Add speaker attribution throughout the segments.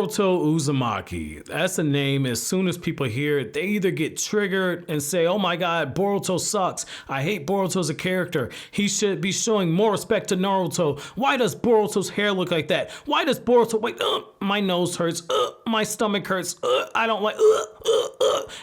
Speaker 1: Boruto Uzumaki. That's a name. As soon as people hear it, they either get triggered and say, oh my God, Boruto sucks. I hate Boruto as a character. He should be showing more respect to Naruto. Why does Boruto's hair look like that? Why does Boruto, wait, my nose hurts. My stomach hurts. I don't like,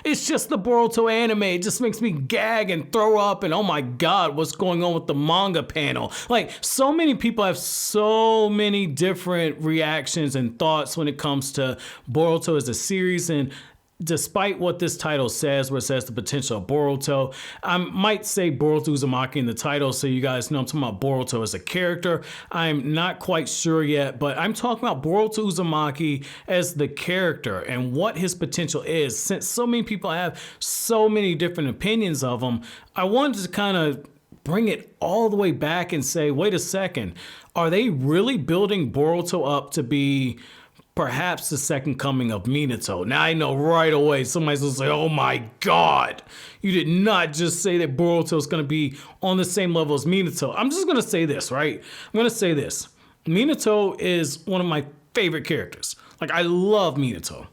Speaker 1: It's just the Boruto anime. It just makes me gag and throw up. And oh my God, what's going on with the manga panel? Like, so many people have so many different reactions and thoughts when it comes to Boruto as a series. And despite what this title says, where it says the potential of Boruto, I might say Boruto Uzumaki in the title so you guys know I'm talking about Boruto as a character. I'm not quite sure yet, but I'm talking about Boruto Uzumaki as the character and what his potential is. Since so many people have so many different opinions of him, I wanted to kind of bring it all the way back and say, wait a second, are they really building Boruto up to be perhaps the second coming of Minato? Now I know right away somebody's gonna say, oh my God, you did not just say that Boruto is gonna be on the same level as Minato. I'm just gonna say this, right? I'm gonna say this. Minato is one of my favorite characters. Like, I love Minato.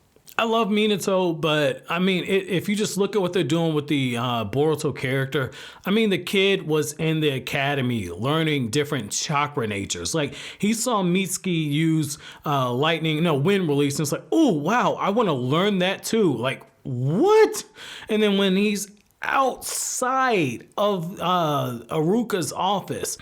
Speaker 1: But I mean, if you just look at what they're doing with the Boruto character, I mean, the kid was in the academy learning different chakra natures. Like, he saw Mitsuki use wind release, and it's like, oh, wow, I want to learn that too. Like, what? And then when he's outside of Aruka's office,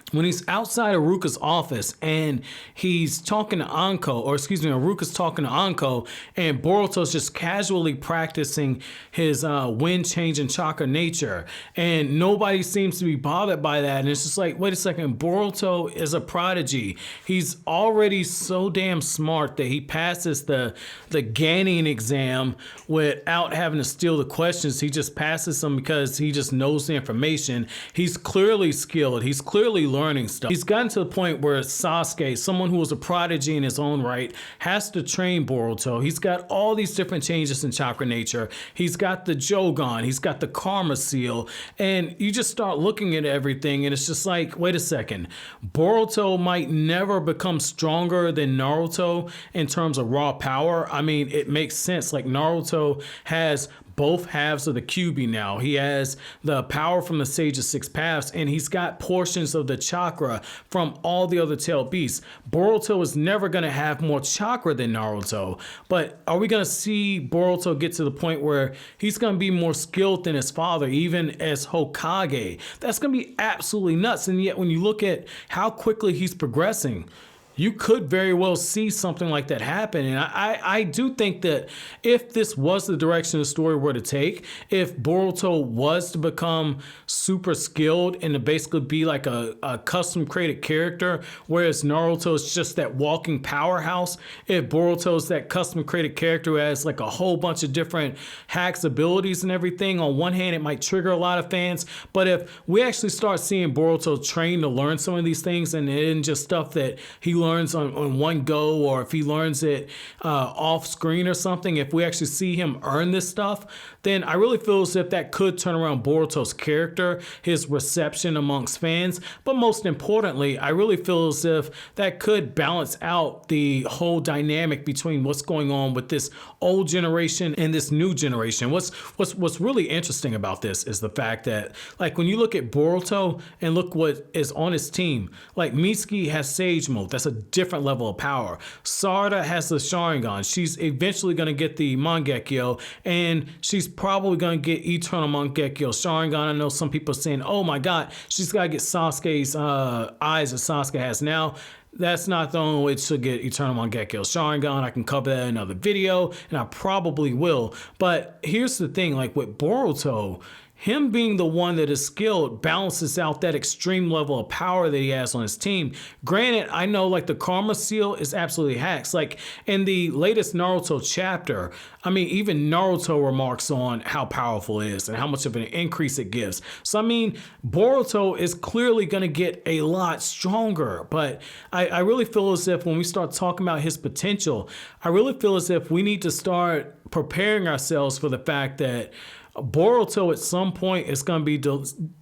Speaker 1: and he's talking to Aruka's talking to Anko, and Boruto's just casually practicing his wind change and chakra nature, and nobody seems to be bothered by that. And it's just like, wait a second, Boruto is a prodigy. He's already so damn smart that he passes the Ganning exam without having to steal the questions. He just passes them because he just knows the information. He's clearly skilled. He's clearly learning stuff. He's gotten to the point where Sasuke, someone who was a prodigy in his own right, has to train Boruto. He's got all these different changes in chakra nature. He's got the Jogan. He's got the Karma Seal. And you just start looking at everything and it's just like, wait a second. Boruto might never become stronger than Naruto in terms of raw power. I mean, it makes sense. Like, Naruto has both halves of the Kyuubi now. He has the power from the Sage of Six Paths, and he's got portions of the chakra from all the other tailed beasts. Boruto is never going to have more chakra than Naruto, but are we going to see Boruto get to the point where he's going to be more skilled than his father, even as Hokage? That's going to be absolutely nuts. And yet when you look at how quickly he's progressing, you could very well see something like that happen. And I do think that if this was the direction the story were to take, if Boruto was to become super skilled and to basically be like a custom created character, whereas Naruto is just that walking powerhouse, if Boruto is that custom created character who has like a whole bunch of different hacks, abilities and everything, on one hand, it might trigger a lot of fans. But if we actually start seeing Boruto train to learn some of these things and it isn't just stuff that he learns on one go, or if he learns it off screen or something, if we actually see him earn this stuff, then I really feel as if that could turn around Boruto's character, his reception amongst fans. But most importantly, I really feel as if that could balance out the whole dynamic between what's going on with this old generation and this new generation. What's really interesting about this is the fact that, like, when you look at Boruto and look what is on his team, like, Mitsuki has Sage Mode. That's a different level of power. Sarada has the Sharingan. She's eventually going to get the Mangekyo, and she's probably going to get Eternal Mangekyo Sharingan. I know some people are saying, oh my God, she's got to get Sasuke's eyes that Sasuke has now. That's not the only way to get Eternal Mangekyo Sharingan. I can cover that in another video, and I probably will. But here's the thing, like with Boruto, him being the one that is skilled balances out that extreme level of power that he has on his team. Granted, I know like the Karma Seal is absolutely hacks. Like in the latest Naruto chapter, I mean, even Naruto remarks on how powerful it is and how much of an increase it gives. So, I mean, Boruto is clearly going to get a lot stronger, but I really feel as if when we start talking about his potential, I really feel as if we need to start preparing ourselves for the fact that Boruto at some point is going to be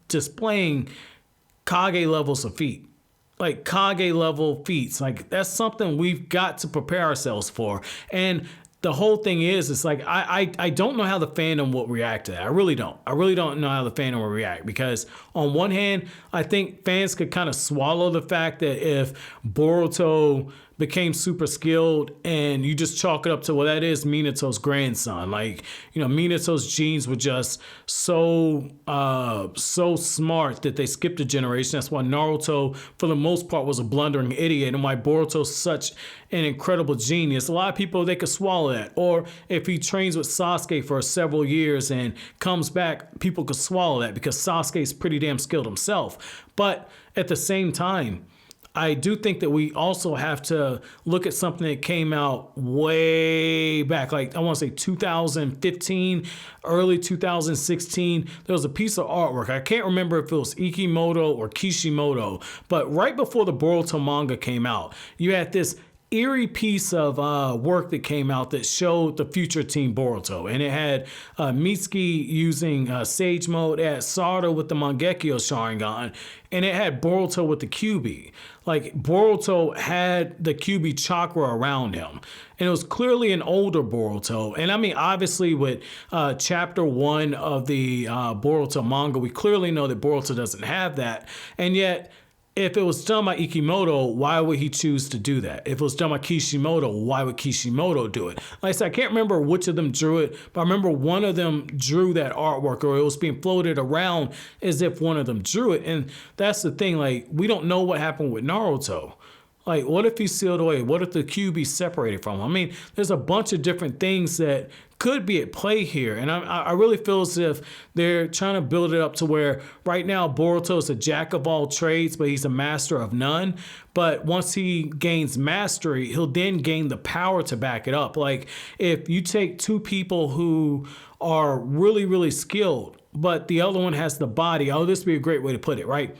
Speaker 1: displaying Kage levels of feat. like Kage level feats. Like that's something we've got to prepare ourselves for. And the whole thing is, it's like I don't know how the fandom will react to that. I really don't. I really don't know how the fandom will react, because on one hand, I think fans could kind of swallow the fact that if Boruto became super skilled and you just chalk it up to, well, that is Minato's grandson. Like, Minato's genes were just so smart that they skipped a generation. That's why Naruto, for the most part, was a blundering idiot, and why Boruto's such an incredible genius. A lot of people, they could swallow that. Or if he trains with Sasuke for several years and comes back, people could swallow that because Sasuke's pretty damn skilled himself. But at the same time, I do think that we also have to look at something that came out way back, like I want to say 2015, early 2016. There was a piece of artwork. I can't remember if it was Ikimoto or Kishimoto, but right before the Boruto manga came out, you had this eerie piece of work that came out that showed the future Team Boruto. And it had Mitsuki using Sage Mode, it had Sarada with the Mangekyo Sharingan, and it had Boruto with the Kyuubi. Like, Boruto had the Kyuubi chakra around him. And it was clearly an older Boruto. And I mean, obviously with chapter 1 of the Boruto manga, we clearly know that Boruto doesn't have that. And yet, if it was done by Ikimoto, why would he choose to do that? If it was done by Kishimoto, why would Kishimoto do it? Like I said, I can't remember which of them drew it, but I remember one of them drew that artwork, or it was being floated around as if one of them drew it. And that's the thing, like, we don't know what happened with Naruto. Like, what if he's sealed away? What if the Kyuubi separated from him? I mean, there's a bunch of different things that could be at play here. And I really feel as if they're trying to build it up to where right now Boruto is a jack of all trades, but he's a master of none. But once he gains mastery, he'll then gain the power to back it up. Like, if you take two people who are really, really skilled, but the other one has the body, this would be a great way to put it, right?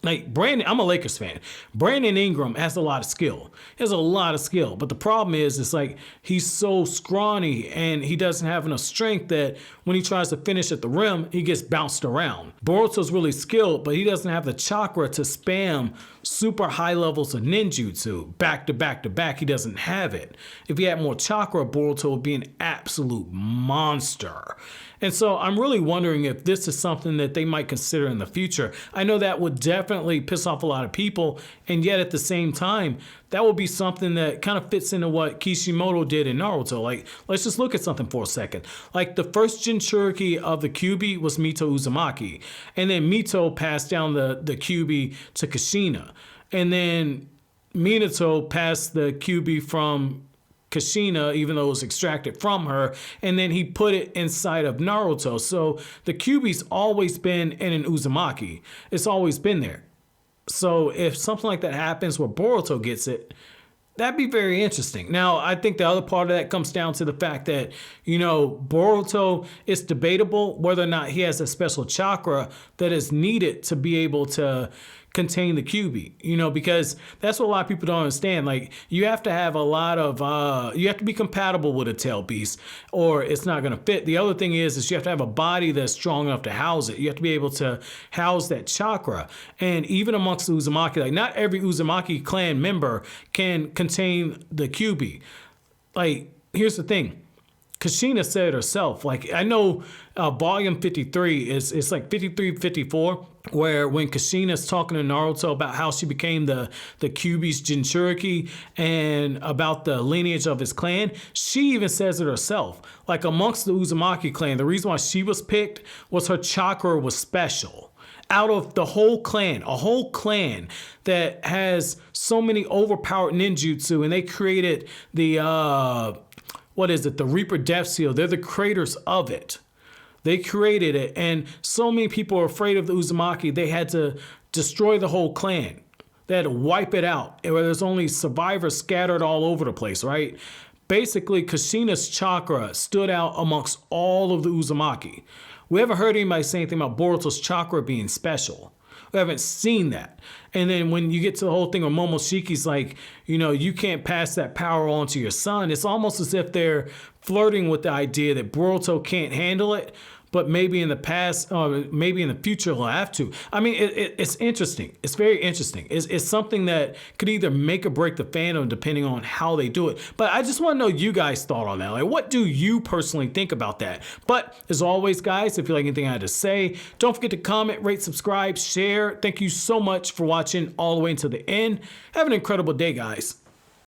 Speaker 1: Like Brandon, I'm a Lakers fan. Brandon Ingram has a lot of skill. He has a lot of skill. But the problem is, it's like he's so scrawny and he doesn't have enough strength that when he tries to finish at the rim, he gets bounced around. Boruto's really skilled, but he doesn't have the chakra to spam super high levels of ninjutsu back to back to back. He doesn't have it. If he had more chakra, Boruto would be an absolute monster. And so I'm really wondering if this is something that they might consider in the future. I know that would definitely piss off a lot of people, and yet at the same time, that would be something that kind of fits into what Kishimoto did in Naruto. Like, let's just look at something for a second. Like, the first Jinchuriki of the Kyuubi was Mito Uzumaki, and then Mito passed down the Kyuubi to Kushina, and then Minato passed the Kyuubi from Kushina, even though it was extracted from her, and then he put it inside of Naruto. So the Kyuubi's always been in an Uzumaki. It's always been there. So if something like that happens where Boruto gets it, that'd be very interesting. Now, I think the other part of that comes down to the fact that, Boruto, it's debatable whether or not he has a special chakra that is needed to be able to contain the Kyuubi, because that's what a lot of people don't understand. Like, you have to have a lot of, you have to be compatible with a tail beast or it's not going to fit. The other thing is you have to have a body that's strong enough to house it. You have to be able to house that chakra. And even amongst the Uzumaki, like, not every Uzumaki clan member can contain the Kyuubi. Like, here's the thing. Kushina said it herself. Like, I know volume 53 it's like 53, 54, where when Kushina's talking to Naruto about how she became the Kyuubi's Jinchuriki and about the lineage of his clan, she even says it herself. Like, amongst the Uzumaki clan, the reason why she was picked was her chakra was special. Out of the whole clan, a whole clan that has so many overpowered ninjutsu, and they created the the Reaper Death Seal. They're the creators of it. They created it, and so many people are afraid of the Uzumaki, they had to destroy the whole clan. They had to wipe it out, where there's only survivors scattered all over the place, right? Basically, Kushina's chakra stood out amongst all of the Uzumaki. We haven't heard anybody say anything about Boruto's chakra being special. We haven't seen that. And then when you get to the whole thing where Momoshiki's like, you can't pass that power on to your son, it's almost as if they're flirting with the idea that Boruto can't handle it, but maybe in the past, or maybe in the future, he'll have to. I mean, it's interesting. It's very interesting. It's something that could either make or break the fandom depending on how they do it. But I just want to know you guys' thought on that. Like, what do you personally think about that? But as always, guys, if you like anything I had to say, don't forget to comment, rate, subscribe, share. Thank you so much for watching all the way until the end. Have an incredible day, guys.